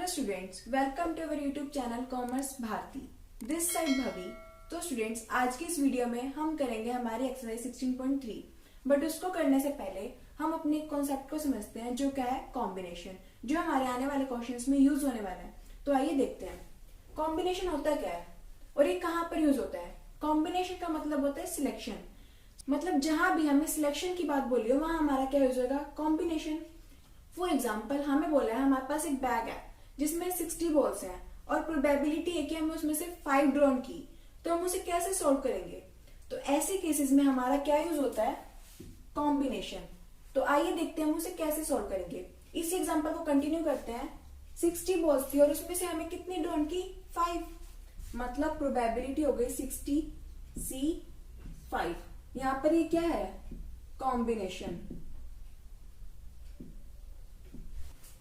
Hello students, welcome to our YouTube channel commerce Bharati. This side Bhavi. तो students, आज की इस वीडियो में हम करेंगे हमारी एक्सरसाइज 16.3। बट उसको करने से पहले हम अपने कॉन्सेप्ट को समझते हैं, जो क्या है कॉम्बिनेशन, जो हमारे आने वाले क्वेश्चंस में यूज होने वाला है। तो आइए देखते हैं कॉम्बिनेशन होता क्या है और ये कहाँ पर यूज होता है। कॉम्बिनेशन का मतलब होता है सिलेक्शन। मतलब जहां भी हमें सिलेक्शन की बात बोली हो वहां हमारा क्या यूज होगा, कॉम्बिनेशन। फॉर एग्जाम्पल, हमें बोला है हमारे पास एक बैग है जिसमें 60 बॉल्स हैं और प्रोबेबिलिटी है कि हमें उसमें से 5 ड्रॉन की, तो हम उसे कैसे सॉल्व करेंगे। तो ऐसे केसेस में हमारा क्या यूज होता है, कॉम्बिनेशन। तो आइए देखते हैं हम उसे कैसे सॉल्व करेंगे। इस एग्जाम्पल को कंटिन्यू करते हैं। 60 बॉल्स थी और उसमें से हमें कितनी ड्रॉन की, 5। मतलब प्रोबेबिलिटी हो गई 60C5। यहाँ पर ये क्या है, कॉम्बिनेशन।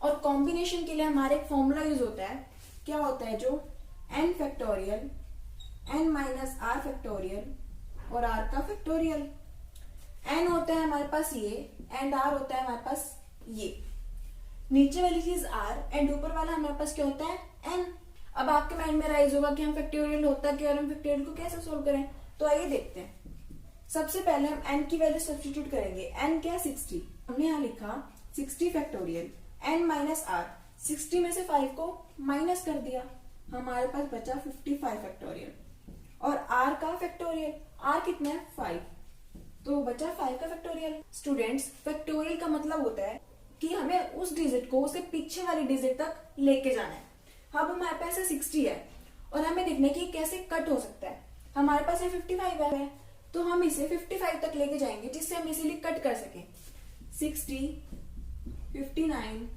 और कॉम्बिनेशन के लिए हमारे एक फॉर्मूला यूज होता है। क्या होता है, जो n factorial n minus r factorial और r का फैक्टोरियल। n होता है हमारे पास ये एंड r होता है हमारे पास ये। नीचे वाली चीज r एंड ऊपर वाला हमारे पास क्या होता है, n। अब आपके माइंड में राइज होगा कि हम फैक्टोरियल होता क्या और हम फैक्टोरियल को कैसे सोल्व करें। तो आइए देखते हैं। सबसे पहले हम n की वैल्यू सब्स्टिट्यूट करेंगे। n क्या, 60। हमने यहाँ लिखा 60 फैक्टोरियल n माइनस आर। 60 में से 5 को माइनस कर दिया, हमारे पास बचा 55 फैक्टोरियल। और r का फैक्टोरियल, r कितना है, 5, तो बचा 5 का फैक्टोरियल। स्टूडेंट्स, फैक्टोरियल का मतलब होता है कि हमें उस डिजिट को उसके पीछे वाले डिजिट तक लेके जाना है। अब हमारे पास 60 है और हमें देखना है कि कैसे कट हो सकता है। हमारे पास ये 55 है, तो हम इसे 55 तक लेके जाएंगे जिससे हम इसीलिए कट कर सकें। 60, 59,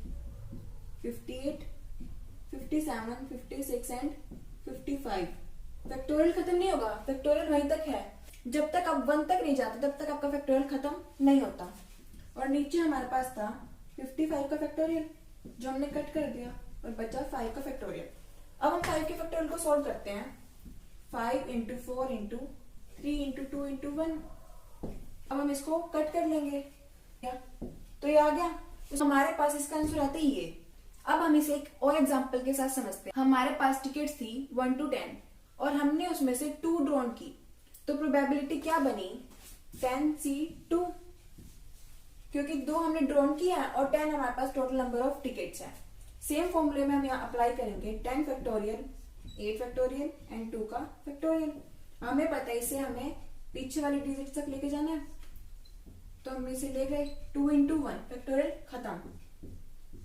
58, 57, 56 एंड 55। फैक्टोरियल खत्म नहीं होगा, फैक्टोरियल वहीं तक है। जब तक आप 1 तक नहीं जाते तब तक आपका फैक्टोरियल खत्म नहीं होता। और नीचे हमारे पास था 55 का फैक्टोरियल जो हमने कट कर दिया और बचा 5 का फैक्टोरियल। अब हम 5 के फैक्टोरियल को सॉल्व करते हैं। 5 इंटू 4 इंटू 3 इंटू 2 इंटू 1। अब हम इसको कट कर लेंगे, तो ये आ गया। तो हमारे पास इसका आंसर आता है ये। अब हम इसे एक और एग्जांपल के साथ समझते हैं। हमारे पास टिकट्स थी 1 to 10 और हमने उसमें से 2 ड्रॉन की, तो प्रोबेबिलिटी क्या बनी, 10C2, क्योंकि 2 हमने ड्रॉन किया है और 10 हमारे पास टोटल नंबर ऑफ टिकट्स है। सेम फॉर्मूले में हम यहाँ अप्लाई करेंगे 10 फैक्टोरियल, 8 फैक्टोरियल एंड 2 का फैक्टोरियल। हमें पता है इसे हमें पीछे वाली डिजिट तक लेके जाना है, तो हम इसे ले गए। 2 इंटू 1 फैक्टोरियल खत्म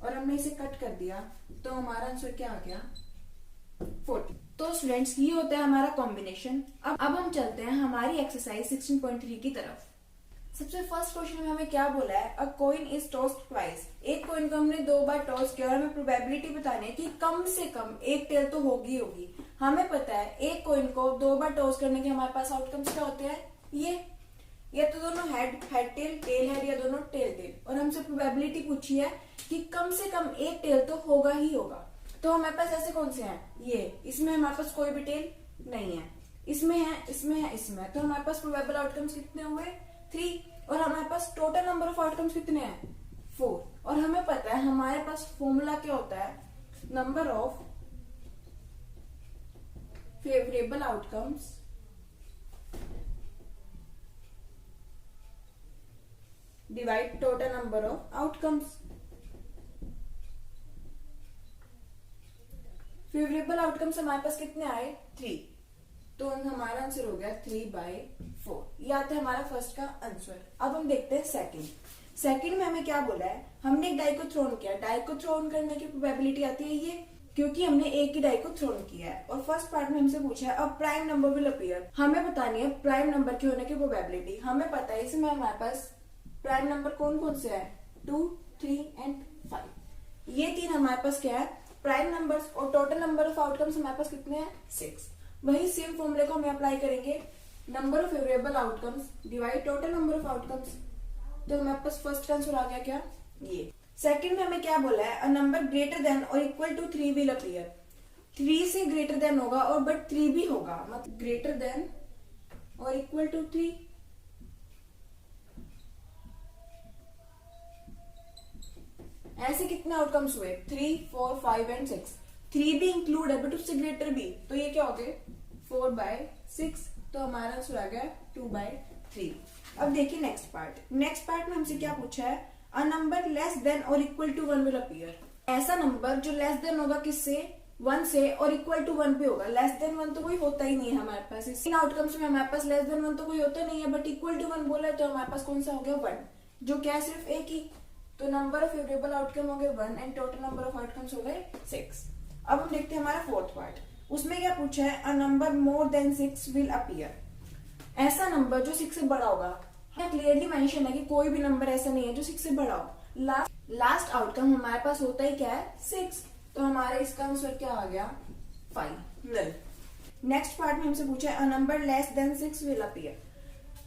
और हमने इसे कट कर दिया, तो हमारा आंसर क्या आ गया, 40। तो स्टूडेंट्स, ये होता है हमारा कॉम्बिनेशन। अब हम चलते हैं हमारी एक्सरसाइज 16.3 की तरफ। सबसे फर्स्ट क्वेश्चन में हमें क्या बोला है, अ कॉइन इज टॉस्ड ट्वाइस। एक कॉइन को हमने 2 बार टॉस किया और हमें प्रोबेबिलिटी बतानी है कि कम से कम एक टेल तो होगी होगी। हमें पता है एक कॉइन को 2 बार टॉस करने के हमारे पास आउटकम्स क्या होते हैं, ये तो दोनों हेड टेल, टेल हेड, या दोनों टेल टेल। और हमसे प्रोबेबिलिटी पूछी है कि कम से कम एक टेल तो होगा ही होगा। तो हमारे पास ऐसे कौन से हैं, ये, इसमें हमारे पास कोई भी टेल नहीं है, इसमें है, इसमें है, इसमें है। तो हमारे पास प्रोबेबल आउटकम्स कितने हुए, 3। और हमारे पास टोटल नंबर ऑफ आउटकम्स कितने हैं, 4। और हमें पता है हमारे पास फॉर्मूला क्या होता है, number of favourable outcomes divide total number of outcomes. Favourable outcomes हमारे पास कितने आए, 3, तो हमारा आंसर हो गया 3/4। ये आता है हमारा फर्स्ट का आंसर। अब हम देखते हैं सेकंड में हमें क्या बोला है, हमने एक डाई को थ्रोन किया। डाई को थ्रोन करने की प्रोबेबिलिटी आती है ये, क्योंकि हमने एक ही डाई को थ्रोन किया है। और फर्स्ट पार्ट में हमसे पूछा है अब प्राइम नंबर विल अपीयर। हमें बतानी है प्राइम नंबर के होने की प्रोबेबिलिटी। हमें पता है इसमें हमारे पास प्राइम नंबर कौन कौन से है, 2, 3 एंड 5। ये 3 हमारे पास क्या है, प्राइम नंबर्स। और टोटल नंबर ऑफ आउटकम्स हमारे पास कितने हैं, 6। वही सेम फॉर्मूले को हमें अप्लाई करेंगे, number of favourable outcomes divide total number of outcomes. तो हमारे पास फर्स्ट का आंसर आ गया क्या, ये। सेकंड में हमें क्या बोला है, अ नंबर ग्रेटर देन और इक्वल टू 3 विल अपीयर। 3 से ग्रेटर देन होगा और बट 3 भी होगा, मतलब ग्रेटर देन और इक्वल टू 3। ऐसे कितने आउटकम्स हुए, 3, 4, 5 एंड 6। 3 भी इंक्लूड है बट उससे ग्रेटर भी, तो ये क्या हो गए 4/6। तो हमारा आंसर आ गया 2/3। अब देखिए नेक्स्ट पार्ट में हमसे क्या पूछा है, अ नंबर लेस देन और इक्वल टू 1 विल अपीयर। ऐसा नंबर जो लेस देन होगा किससे, 1 से, और इक्वल टू 1 पे होगा। लेस देन 1 तो कोई होता ही नहीं है हमारे पास, इन आउटकम्स में हमारे पास लेस देन 1 तो कोई होता नहीं है, बट इक्वल टू 1 बोला है तो हमारे पास कौन सा हो गया 1, जो क्या है सिर्फ एक ही। तो नंबर ऑफ फेवरेबल आउटकम हो गए 1 and total number of outcomes हो गए 6। अब हम देखते हैं हमारा फोर्थ पार्ट, उसमें क्या पूछा है, a number more than 6 will appear. ऐसा नंबर जो 6 से बड़ा होगा, क्लियरली मेंशन है कि कोई भी नंबर ऐसा नहीं है जो 6 से बड़ा हो। लास्ट आउटकम हमारे पास होता ही क्या है 6, तो हमारा इसका आंसर क्या आ गया 5, नल। नेक्स्ट पार्ट में हमसे पूछा है a number less than 6 will appear.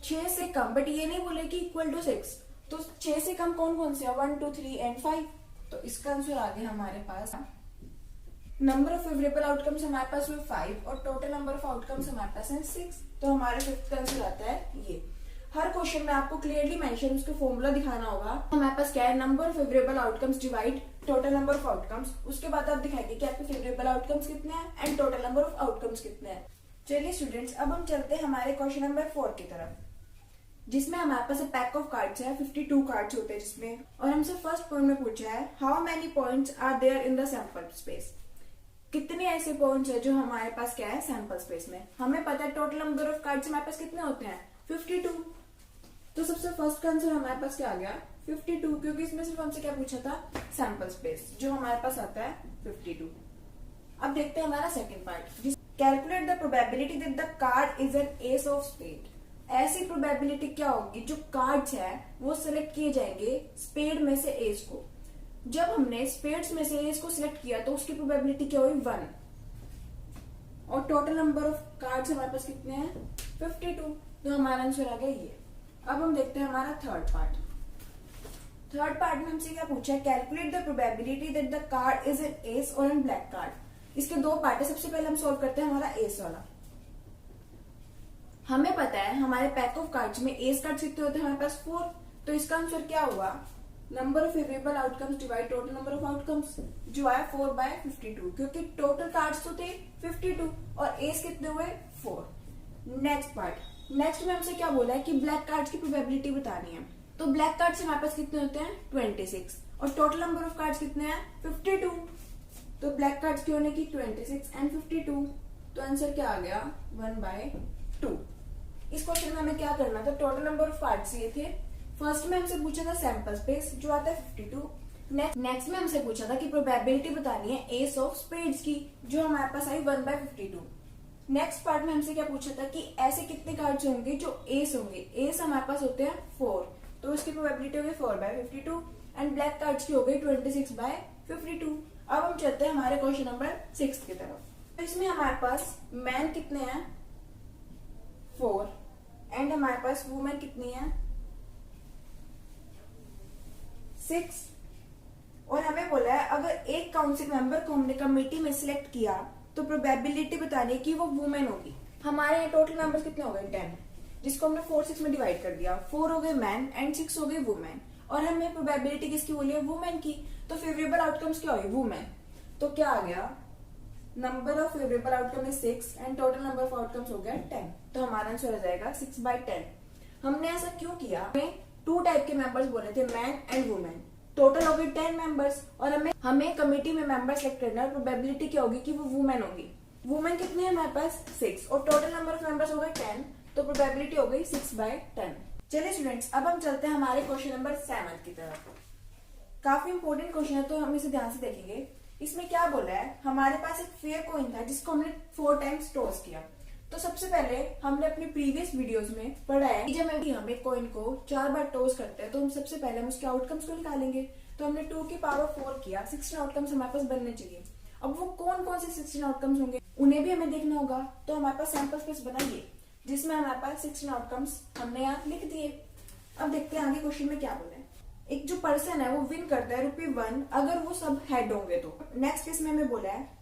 6 से कम, बट ये नहीं बोले कि इक्वल टू 6, तो 6 से कम कौन कौन से है, 1, 2, 3 एंड 5। तो इसका आंसर आ गया हमारे पास, नंबर ऑफ फेवरेबल आउटकम्स हमारे पास हुए 5 और टोटल नंबर ऑफ आउटकम्स हमारे पास है 6। तो हमारे फिफ्थ का आंसर आता है ये। हर क्वेश्चन में आपको क्लियरली मेंशन उसका फॉर्मूला दिखाना होगा। हमारे पास क्या है, number of favourable outcomes divide total number of outcomes. उसके बाद आप दिखाएंगे कि आपके फेवरेबल आउटकम्स कितने हैं and total number of outcomes कितने हैं। चलिए स्टूडेंट्स, अब हम चलते हैं हमारे क्वेश्चन नंबर 4 की तरफ, जिसमें हमारे पास पैक ऑफ कार्ड्स है, 52 कार्ड्स होते हैं जिसमें, और हमसे फर्स्ट पॉइंट में पूछा है how many points are there in the sample space. कितने ऐसे पॉइंट्स है जो हमारे पास क्या है सैंपल स्पेस में। हमें पता है टोटल नंबर ऑफ कार्ड्स हमारे पास कितने होते हैं 52। तो सबसे फर्स्ट का आंसर हमारे पास क्या आ गया 52, क्योंकि इसमें सिर्फ हमसे क्या पूछा था सैंपल स्पेस, जो हमारे पास आता है 52। अब देखते हैं हमारा second part, calculate the probability that the card is an ace of spade. ऐसी प्रोबेबिलिटी क्या होगी जो कार्ड्स है वो सिलेक्ट किए जाएंगे स्पेड में से एस को। जब हमने स्पेड्स में से एस को सिलेक्ट किया तो उसकी प्रोबेबिलिटी क्या हुई 1, और टोटल नंबर ऑफ कार्ड्स हमारे पास कितने हैं 52। तो हमारा आंसर आ गया ये। अब हम देखते हैं हमारा थर्ड पार्ट में हमसे क्या पूछा है, calculate the probability that the card is an S और एन ब्लैक कार्ड। इसके दो पार्ट है, सबसे पहले हम सॉल्व करते हैं हमारा एस वाला। हमें पता है हमारे पैक ऑफ कार्ड्स में एस कार्ड्स कितने होते हैं हमारे पास 4, तो इसका आंसर क्या हुआ, number of favourable outcomes divide total number of outcomes, जो आया 4/52, क्योंकि टोटल कार्ड्स तो थे 52 और एस कितने हुए 4। नेक्स्ट में हमसे क्या बोला है कि ब्लैक कार्ड्स की प्रोबेबिलिटी बतानी है। तो ब्लैक कार्ड्स हमारे पास कितने होते हैं 26 और टोटल नंबर ऑफ कार्ड्स कितने हैं 52। तो ब्लैक कार्ड्स की होने की 26 एंड 52, तो आंसर क्या आ गया 1/2। इस क्वेश्चन में हमें क्या करना था, टोटल नंबर ऑफ कार्ड्स ये थे। फर्स्ट में हमसे पूछा था सैंपल स्पेस जो आता है 52। नेक्स्ट में हमसे पूछा था कि प्रोबेबिलिटी बतानी है एस ऑफ स्पेड्स की, जो हमारे पास आई 1/52। नेक्स्ट पार्ट में हमसे क्या पूछा था कि ऐसे कितने कार्ड्स होंगे जो एस होंगे। एस हमारे पास होते हैं 4, तो इसकी प्रोबेबिलिटी हो गई 4/52 एंड ब्लैक कार्ड्स की हो गई 26/52। अब हम चलते हैं हमारे क्वेश्चन नंबर 6 की तरफ। तो इसमें हमारे पास मैन कितने हैं 4 एंड हमारे पास वुमेन कितनी है 6, और हमें बोला है अगर एक काउंसिल मेंबर को हमने कमेटी में सिलेक्ट किया तो प्रोबेबिलिटी बतानी है कि वो वुमेन होगी। हमारे यहाँ टोटल मेंबर्स कितने हो गए 10, जिसको हमने 4 6 में डिवाइड कर दिया। 4 हो गए मैन एंड 6 हो गए वुमेन, और हमें प्रोबेबिलिटी किसकी बोली है वुमेन की। तो फेवरेबल आउटकम्स क्या हुई वुमेन, तो क्या आ गया number of favourable outcome is 6 and total number of outcomes हो गया 10। तो हमारा आंसर हो जाएगा 6/10। हमने ऐसा क्यों किया, हमें 2 टाइप के मेंबर्स बोले थे मैन एंड वुमेन, टोटल हो गए 10 मेंबर्स, और हमें कमेटी में मेंबर सेलेक्ट करना है। प्रोबेबिलिटी क्या होगी कि वो वुमेन होगी। वुमेन कितनी है हमारे पास 6 और टोटल नंबर ऑफ मेंबर्स हो गए 10, तो प्रोबेबिलिटी हो गई 6/10। चलिए स्टूडेंट्स, अब हम चलते हैं हमारे क्वेश्चन नंबर 7 की तरफ। काफी इंपोर्टेंट क्वेश्चन है तो हम इसे ध्यान से देखेंगे। इसमें क्या बोला है, हमारे पास एक फेयर कॉइन था जिसको हमने 4 टाइम्स टॉस किया। तो सबसे पहले हमने अपनी प्रीवियस वीडियोस में पढ़ा है कि जब हम एक कॉइन को 4 बार टॉस करते हैं तो हम सबसे पहले हम उसके आउटकम्स को निकालेंगे। तो हमने 2 की पावर 4 किया, 16 आउटकम्स हमारे पास बनने चाहिए। अब वो कौन कौन से 16 आउटकम्स होंगे उन्हें भी हमें देखना होगा। तो हमारे पास सैंपल स्पेस बनाइए जिसमें हमारे पास 16 आउटकम्स हमने यहाँ लिख दिए। अब देखते हैं आगे क्वेश्चन में क्या बोला है। एक जो पर्सन है वो विन करता है ₹1 अगर वो सब हेड होंगे तो। नेक्स्ट केस में हमें बोला है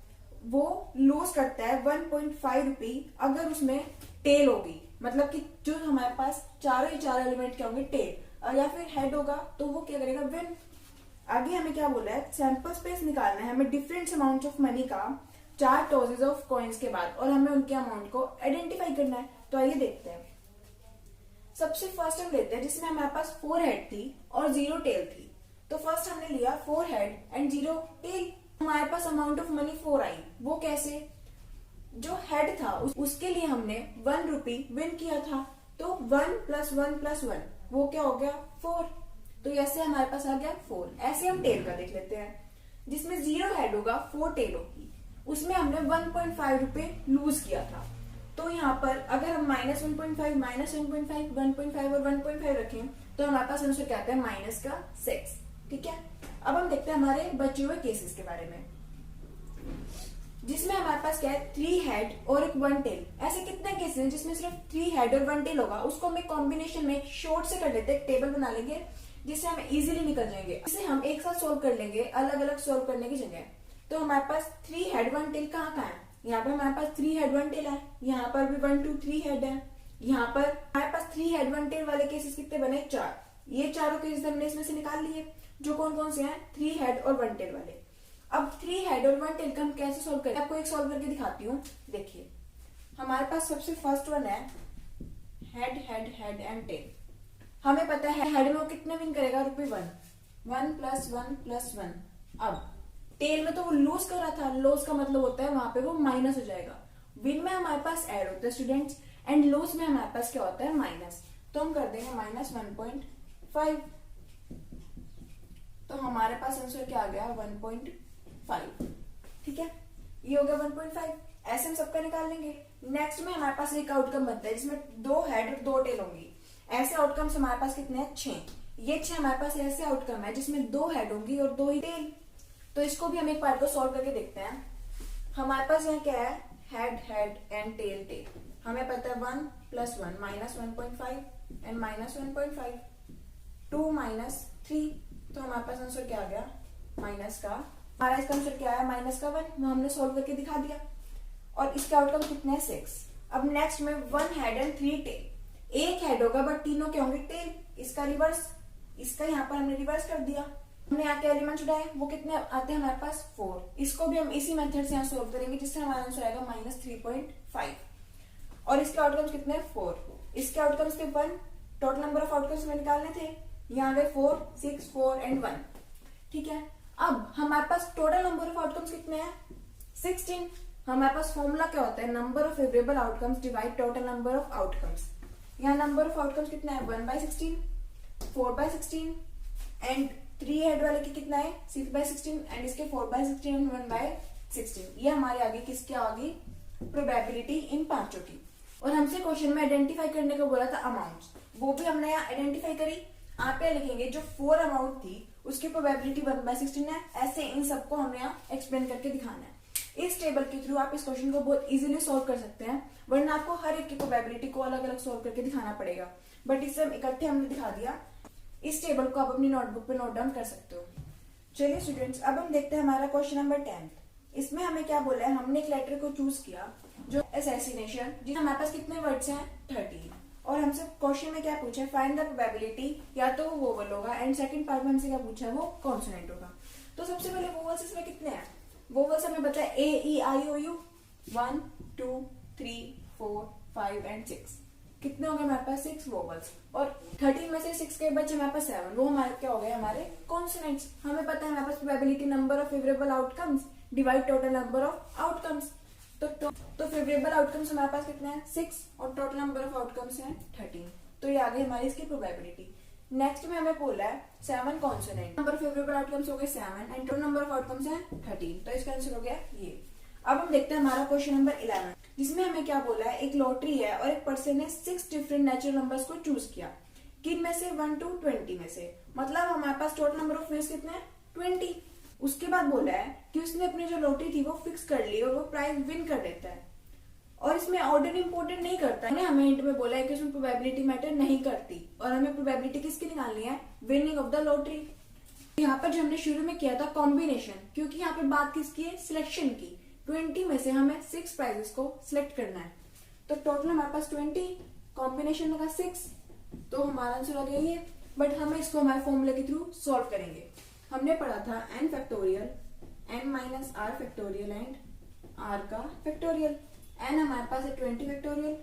वो लूज करता है 1.5 रुपी अगर उसमें टेल होगी, मतलब कि जो हमारे पास चारों ही 4 एलिमेंट क्या होंगे टेल, और या फिर हेड होगा तो वो क्या करेगा विन। आगे हमें क्या बोला है, सैंपल स्पेस निकालना है हमें डिफरेंट अमाउंट ऑफ मनी का 4 टॉसेज ऑफ कॉइन्स के बाद, और हमें उनके अमाउंट को आइडेंटिफाई करना है। तो आइए देखते हैं। सबसे फर्स्ट हम लेते हैं जिसमें हमारे पास 4 हेड थी और 0 टेल थी। तो फर्स्ट हमने लिया 4 हेड एंड 0 टेल। हमारे पास अमाउंट ऑफ मनी 4 आई। वो कैसे? जो हेड था उसके लिए हमने 1 रुपी विन किया था, तो 1 + 1 + 1 वो क्या हो गया 4। तो ऐसे हमारे पास आ गया 4। ऐसे हम टेल का देख लेते हैं, जिसमें 0 हेड होगा 4 टेल होगी, उसमें हमने 1.5 रुपए लूज किया था। तो यहाँ पर अगर हम -1.5 -1.5 1.5 और 1.5 रखें तो हमारे पास आंसर क्या आता है -6। ठीक है, अब हम देखते हैं हमारे बचे हुए केसेस के बारे में, जिसमें हमारे पास क्या है 3 हेड और एक 1 टेल। ऐसे कितने केसेस हैं जिसमें सिर्फ 3 हेड और 1 टेल होगा? उसको हम एक कॉम्बिनेशन में शॉर्ट से कर लेते हैं, एक टेबल बना लेंगे जिससे हम इजीली निकल जाएंगे। इसे हम एक साथ सोल्व कर लेंगे अलग अलग सोल्व करने की जगह। तो हमारे पास 3 हेड 1 टेल कहाँ है? यहाँ पर हमारे पास 3 हेड 1 टेल है, यहाँ पर भी 1 2 3 हेड है, यहाँ पर हमारे पास 3 हेड 1 टेल वाले केसेस कितने बने 4। ये चारों केसेस हमने इसमें से निकाल लिए, जो कौन कौन से हैं 3 हेड और 1 टेल वाले। अब 3 हेड और 1 टेल का हम कैसे सोल्व करें, आपको एक सोल्व करके दिखाती हूँ। देखिए हमारे पास सबसे फर्स्ट वन है head head head and tail. हमें पता है हेड में वो कितने विन करेगा ₹1 1 + 1 + 1। अब टेल में तो वो लूज कर रहा था, लॉस का मतलब होता है वहां पे वो माइनस हो जाएगा। विन में हमारे पास ऐड होता है स्टूडेंट्स, एंड लॉस में हमारे पास क्या होता है माइनस। तो हम कर देंगे -1.5। तो हमारे पास आंसर क्या आ गया 1.5। ठीक है, ये हो गया 1.5। ऐसे हम सबका निकाल लेंगे। नेक्स्ट में हमारे पास एक आउटकम बनता है जिसमें 2 हेड और 2 टेल होंगी। ऐसे आउटकम्स हमारे पास कितने हैं 6। ये 6 हमारे पास ऐसे आउटकम है जिसमें 2 हेड होंगी और 2 ही टेल। तो इसको भी हम एक पार्ट को सॉल्व करके देखते हैं। हमारे पास यहाँ क्या है head head and tail tail. हमें पता है 1 + 1 -1.5 एंड -1.5 2 - 3। तो हमारे पास आंसर क्या आ गया माइनस का, हमारा इसका आंसर क्या है -1। वो हमने सॉल्व करके दिखा दिया। और इसके आउटकम कितने हैं 6। अब नेक्स्ट में 1 हेड एंड 3 टेल। एक हेड होगा बट तीनों क्या होंगे टेल। इसका रिवर्स, इसका यहाँ पर हमने रिवर्स कर दिया। हमने यहाँ के एलिमेंट उठाए, वो कितने आते हैं हमारे पास 4। इसको भी हम इसी मेथड से यहाँ सोल्व करेंगे, जिससे हमारा आंसर आएगा -3.5। और इसके आउटकम्स कितने 4। इसके आउटकम्स थे 1। टोटल नंबर ऑफ आउटकम्स हमें निकालने थे, यहाँ गए 4 6 4 एंड 1। ठीक है, अब हमारे पास टोटल नंबर ऑफ आउटकम्स कितने हैं 16। हमारे पास फॉर्मूला क्या होता है number of favourable outcomes divide total number of outcomes. यहाँ नंबर ऑफ आउटकम्स कितना है 1/16 4/16 एंड 3 हेड वाले की कितना है 6/16 एंड इसके 4/16 एंड 1/16। ये हमारी आगे किसकी आ गई प्रोबेबिलिटी इन पांचों की। और हमसे क्वेश्चन में आइडेंटिफाई करने को बोला था अमाउंट्स, वो भी हमने यहाँ आइडेंटिफाई करी। आप यहाँ लिखेंगे जो 4 अमाउंट थी उसकी प्रोबेबिलिटी 1/16 है। ऐसे इन सबको हमने यहाँ एक्सप्लेन करके दिखाना है। इस टेबल के थ्रू आप इस क्वेश्चन को बहुत इजीली सॉल्व कर सकते हैं, वरना आपको हर एक की प्रोबेबिलिटी को अलग अलग सॉल्व करके दिखाना पड़ेगा। बट इसे इकट्ठे हमने दिखा दिया। इस टेबल को आप अपनी नोटबुक पे नोट डाउन कर सकते हो। चलिए स्टूडेंट्स, अब हम देखते हैं हमारा क्वेश्चन नंबर 10। इसमें हमें क्या बोला है, हमने एक लेटर को चूज किया जो असैसिनेशन, जिसमें हमारे पास कितने वर्ड्स हैं 30। और हमसे क्वेश्चन में क्या पूछा है फाइंड द प्रोबेबिलिटी, या तो वो वोवल होगा एंड सेकंड पार्ट में हमसे क्या पूछा है वो कॉन्सोनेंट होगा। तो सबसे पहले वोवल्स इसमें कितने हैं, वोवल्स हमें बता है A-E-I-O-U 1 2 3 4 5 एंड 6। कितने होंगे हमारे पास 6 वोवल्स। और 13 में से 6 के बच्चे हमारे पास 7, वो हमारे क्या हो गए हमारे कॉन्सोनेंट्स। हमें पता है हमारे पास probability number of favourable outcomes divide total number of outcomes. तो फेवरेबल आउटकम्स हमारे पास कितने हैं 6 और टोटल नंबर ऑफ आउटकम्स हैं 13। तो ये आगे हमारी इसकी प्रोबेबिलिटी। नेक्स्ट में हमें बोला है 7 कॉन्सोनेंट, नंबर फेवरेबल आउटकम्स हो गए 7 and total number of outcomes हैं 13। तो इसका आंसर हो गया ये। अब हम देखते हैं हमारा क्वेश्चन नंबर 11, जिसमें हमें क्या बोला है एक लॉटरी है और एक पर्सन ने 6 डिफरेंट नेचुरल नंबर्स को चूज किया। किन में से 1 to 20 में से, मतलब हमारे पास टोटल नंबर ऑफ विनर्स कितने हैं 20। उसके बाद बोला है कि उसने अपनी जो लॉटरी थी वो फिक्स कर ली और वो प्राइज विन कर देता है। और इसमें ऑर्डर इंपोर्टेंट नहीं करता है, हमें हिंट में बोला है कि उसमें प्रोबेबिलिटी मैटर नहीं करती और हमें प्रोबेबिलिटी किसकी निकालनी है विनिंग ऑफ द लॉटरी। यहाँ पर जो हमने शुरू में किया था कॉम्बिनेशन, क्योंकि यहाँ पे बात किसकी है सिलेक्शन की। 20 में से हमें 6 प्राइजेस को सिलेक्ट करना है। तो टोटल हमारे पास 20, कॉम्बिनेशन लगा 6, तो हमारा आंसर आ गया ये। बट हमें इसको हमारे फॉर्मूले के थ्रू सॉल्व करेंगे। हमने पढ़ा था n factorial, n minus r factorial and r का फैक्टोरियल। n हमारे पास है 20 फैक्टोरियल,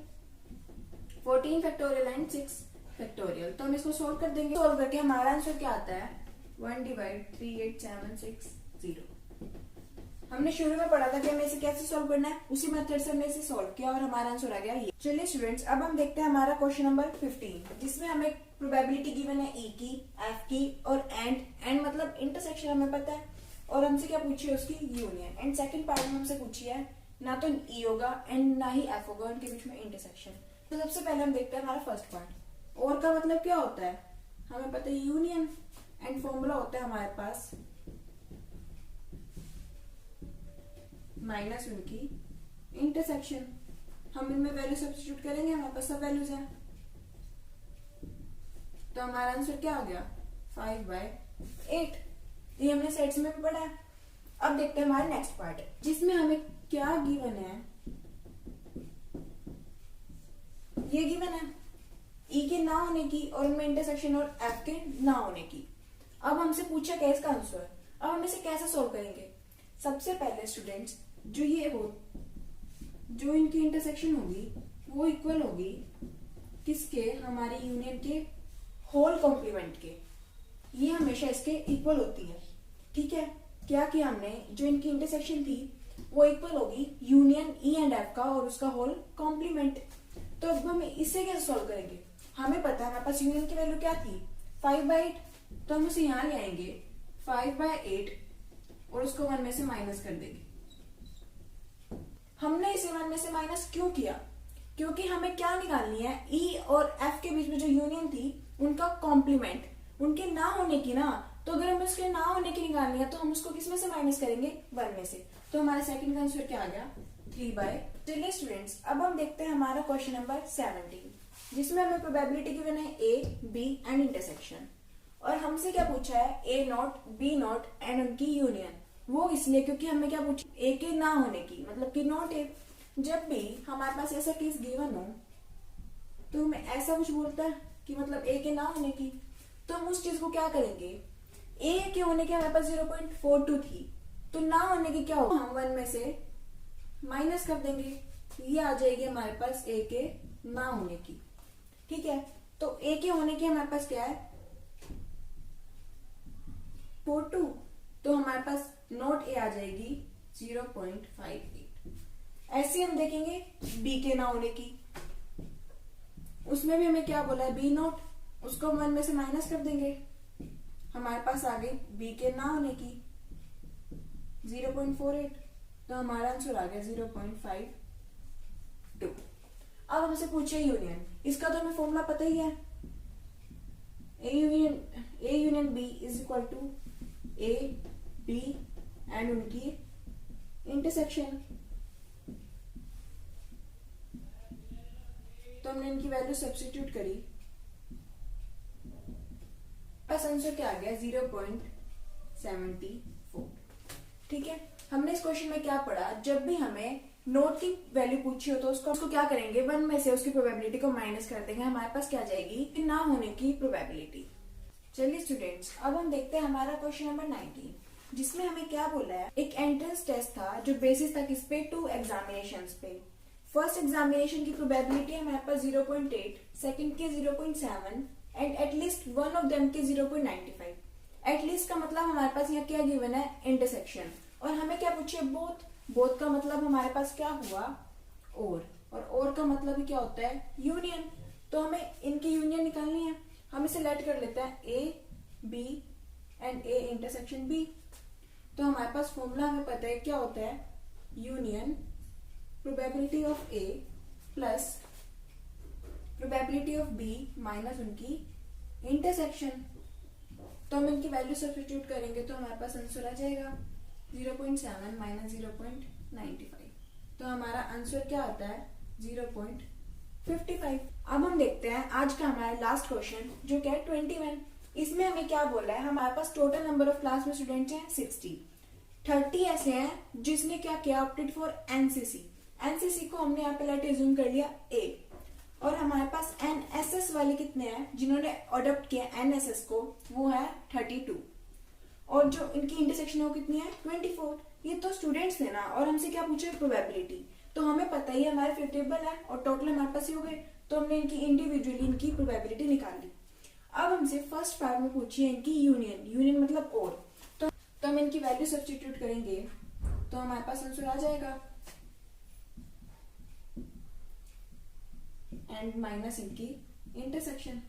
14 फैक्टोरियल एंड 6 फैक्टोरियल। तो हम इसको सोल्व कर देंगे। सोल्व करके हमारा आंसर क्या आता है 1/3870। हमने शुरू में पढ़ा था कि हमें इसे कैसे सॉल्व करना है, उसी मेथड से हमने इसे सॉल्व किया और हमारा आंसर आ गया ये। चलिए स्टूडेंट्स, अब हम देखते हैं हमारा क्वेश्चन नंबर 15, जिसमें हमें प्रोबेबिलिटी गिवन है E की, F की और एंड मतलब इंटरसेक्शन हमें पता है, और हमसे क्या पूछी है उसकी यूनियन। एंड सेकंड पार्ट में हमसे पूछी है ना तो E होगा एंड ना ही F होगा, उनके बीच में इंटरसेक्शन। तो सबसे पहले हम देखते हैं हमारा फर्स्ट पार्ट। और का मतलब क्या होता है, हमें पता है यूनियन, एंड फॉर्मूला होता है हमारे पास माइनस उनकी इंटरसेक्शन। हम इनमें वैल्यू सब्स्टिट्यूट करेंगे, हमारे पास सब वैल्यूज हैं, तो हमारा आंसर क्या आ गया 5/8। ये हमने सेट्स में भी पढ़ा है। अब देखते हैं हमारा नेक्स्ट पार्ट, जिसमें हमें क्या गिवन है, ये गिवन है E के ना होने की और उनमें इंटरसेक्शन और F के ना होने की। अब हमसे पूछा क्या इसका आंसर। अब हम इसे कैसे सोल्व करेंगे। सबसे पहले स्टूडेंट्स, जो इनकी इंटरसेक्शन होगी वो इक्वल होगी किसके, हमारी यूनियन के होल कॉम्प्लीमेंट के। ये हमेशा इसके इक्वल होती है। ठीक है, क्या किया हमने, जो इनकी इंटरसेक्शन थी वो इक्वल होगी यूनियन E एंड F का और उसका होल कॉम्प्लीमेंट। तो अब हम इसे कैसे सॉल्व करेंगे। हमें पता है हमारे पास यूनियन की वैल्यू क्या थी 5/8, तो हम उसे यहां ले आएंगे 5/8 और उसको 1 में से माइनस कर देंगे। हमने इसे 1 में से माइनस क्यों किया, क्योंकि हमें क्या निकालनी है, E और F के बीच में जो यूनियन थी उनका कॉम्प्लीमेंट, उनके ना होने की ना। तो अगर हमें उसके ना होने की निकालनी है तो हम उसको किस में से माइनस करेंगे 1 में से। तो हमारा सेकंड का आंसर क्या आ गया 3/। चलिए स्टूडेंट्स, अब हम देखते हैं हमारा क्वेश्चन नंबर 17, जिसमें हमें प्रोबेबिलिटी गिवन है A, B एंड इंटरसेक्शन। और हमसे क्या पूछा है A0, B0 एंड उनकी यूनियन। वो इसलिए क्योंकि हमें क्या पूछा A के ना होने की, मतलब कि नॉट A। जब भी हमारे पास ऐसा केस गिवन हो तो हमें ऐसा कुछ बोलता है कि मतलब A के ना होने की, तो हम उस चीज को क्या करेंगे, A के होने की हमारे पास 0.42 थी, तो ना होने की क्या होगा, हम 1 में से माइनस कर देंगे। ये आ जाएगी हमारे पास A के ना होने की। ठीक है, तो A के होने की हमारे पास क्या है 42, तो हमारे पास नॉट A आ जाएगी 0.58। ऐसे हम देखेंगे B के ना होने की, उसमें भी हमें क्या बोला है B0, उसको 1 में से माइनस कर देंगे। हमारे पास आ गई B के ना होने की 0.48, तो हमारा आंसर आ गया 0.52। अब हमसे पूछे यूनियन, इसका तो हमें फॉर्मूला पता ही है, A union B is equal to A, B and उनकी इंटरसेक्शन। तो हमने इनकी वैल्यू सब्स्टिट्यूट करी, बस आंसर क्या आ गया 0.74। ठीक है, हमने इस क्वेश्चन में क्या पढ़ा, जब भी हमें नोट की वैल्यू पूछी हो तो उसको क्या करेंगे 1 में से उसकी प्रोबेबिलिटी को माइनस कर देंगे, हमारे पास क्या जाएगी ना होने की प्रोबेबिलिटी। चलिए स्टूडेंट्स, अब हम देखते हैं हमारा क्वेश्चन नंबर 19, जिसमें हमें क्या बोला है, एक एंट्रेंस टेस्ट था जो बेसिस था किस पे 2 एग्जामिनेशंस पे। फर्स्ट एग्जामिनेशन की प्रोबेबिलिटी हमारे पास 0.8, सेकंड के 0.7 and at least one of them के 0.95। एटलीस्ट का मतलब हमारे पास यहाँ क्या गिवन है इंटरसेक्शन, और हमें क्या पूछे बोथ का मतलब हमारे पास क्या हुआ और का मतलब ही क्या होता है यूनियन। तो हमें इनकी यूनियन निकालनी है, हम इसे लेट कर लेते हैं A, B and A intersection B। तो हमारे पास फॉर्मूला हमें पता है क्या होता है, union probability of A plus probability of B minus उनकी इंटरसेक्शन। तो हम इनकी वैल्यू सब्स्टिट्यूट करेंगे तो हमारे पास आंसर आ जाएगा 0.7 माइनस 0.95। तो हमारा आंसर क्या आता है 0.55। अब हम देखते हैं आज का हमारा लास्ट क्वेश्चन, जो क्या है 21। इसमें हमें क्या बोला है, हमारे पास टोटल नंबर ऑफ क्लास में स्टूडेंट्स हैं 60। 30 ऐसे हैं जिसने क्या किया, ऑप्टेड फॉर एनसीसी। एनसीसी को हमने यहाँ पे लेट एज्यूम कर लिया A, और हमारे पास एनएसएस वाले कितने हैं जिन्होंने अडॉप्ट किया एनएसएस को, वो है 32। और जो इनकी इंटरसेक्शन है वो कितनी है 24। ये तो स्टूडेंट्स ने ना, और हमसे क्या पूछे प्रोबेबिलिटी, तो हमें पता ही है हमारे 5 टेबल है और टोटल हमारे पास ही हो गए, तो हमने इनकी इंडिविजुअली इनकी प्रोबेबिलिटी निकाल ली। अब हमसे फर्स्ट पार्ट में पूछिए इनकी यूनियन, यूनियन मतलब और, तो हम इनकी वैल्यू सब्स्टिट्यूट करेंगे तो हमारे पास आंसर आ जाएगा एंड माइनस इनकी इंटरसेक्शन,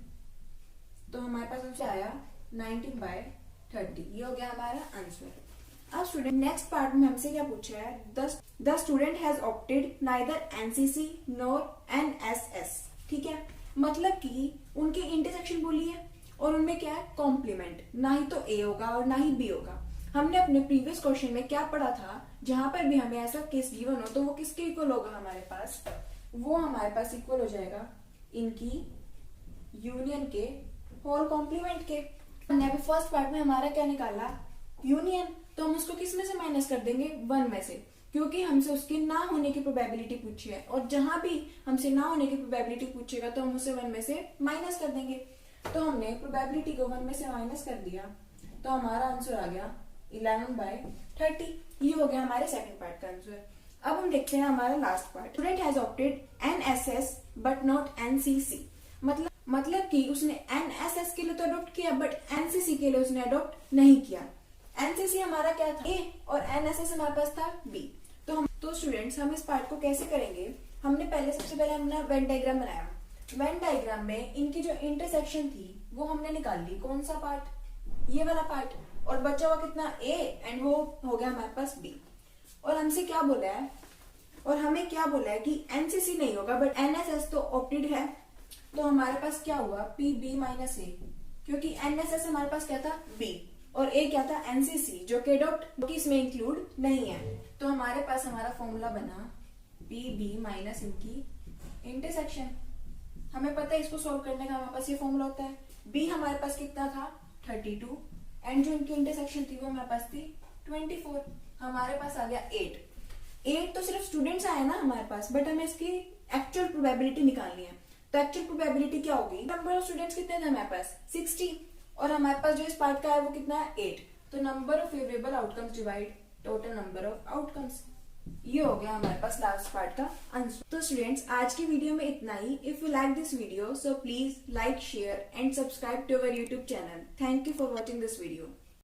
तो हमारे पास आंसर आया 19/30। ये हो गया हमारा आंसर। अब स्टूडेंट नेक्स्ट पार्ट में हमसे क्या पूछा है, the student has opted neither NCC nor NSS. ठीक है, मतलब कि उनकी इंटरसेक्शन बोली है और उनमें क्या है कॉम्प्लीमेंट, ना ही तो ए होगा और ना ही बी होगा। हमने अपने प्रीवियस क्वेश्चन में क्या पढ़ा था, जहां पर भी हमें ऐसा केस गिवन हो तो वो किसके इक्वल होगा हमारे पास, वो हमारे पास इक्वल हो जाएगा इनकी यूनियन के होल कॉम्प्लीमेंट के। हमने अभी फर्स्ट पार्ट में हमारा क्या निकाला यूनियन, तो हम उसको किस में से माइनस कर देंगे 1 में से, क्योंकि हमसे उसके ना होने की प्रोबेबिलिटी पूछी है और जहां भी हमसे ना होने की प्रोबेबिलिटी पूछेगा तो हम उसे 1 में से माइनस कर देंगे। तो हमने प्रोबेबिलिटी को 1 में से माइनस कर दिया तो हमारा आंसर आ गया 11/30। ये हो गया हमारे सेकंड पार्ट का आंसर। अब हम देखते हैं हमारा last part, student has opted NSS but not NCC. मतलब कि उसने एनएसएस के लिए तो अडॉप्ट किया बट एनसीसी के लिए उसने अडॉप्ट नहीं किया। एनसीसी हमारा क्या था ए और एनएसएस हमारे पास था बी। तो स्टूडेंट्स हम इस पार्ट को कैसे करेंगे, हमने सबसे पहले हमने वेन डायग्राम बनाया। वेन डायग्राम में इनकी जो इंटरसेक्शन थी वो हमने निकाल ली, कौन सा पार्ट, ये वाला पार्ट, और बचा हुआ कितना ए एंड वो हो गया हमारे पास बी। और हमसे क्या बोला है, और हमें क्या बोला है कि एनसीसी नहीं होगा बट एनएसएस तो ऑप्टेड है, तो हमारे पास क्या हुआ पी बी माइनस ए, क्योंकि एनएसएस हमारे पास क्या था बी और ए क्या था एनसीसी जो कि अडॉप्ट इसमें इंक्लूड नहीं है। तो हमारे पास हमारा फॉर्मूला बना पी बी माइनस इनकी इंटरसेक्शन। हमें पता है इसको सोल्व करने का हमारे पास ये फॉर्मूला होता है। बी हमारे पास कितना था 32 एंड जो इनकी इंटरसेक्शन थी वो हमारे पास थी 24। हमारे पास आ गया 8 तो सिर्फ स्टूडेंट्स आए ना हमारे पास, बट हमें इसकी एक्चुअल प्रोबेबिलिटी निकालनी है। तो एक्चुअल प्रोबेबिलिटी क्या होगी, नंबर ऑफ स्टूडेंट्स कितने थे हमारे पास 60 और हमारे पास जो इस पार्ट का है वो कितना है 8। तो number of favourable outcomes divide total number of outcomes. ये हो गया हमारे पास लास्ट पार्ट का आंसर। तो स्टूडेंट्स आज की वीडियो में इतना ही। If you like this video so please like share and subscribe to our YouTube channel. Thank you for watching this video.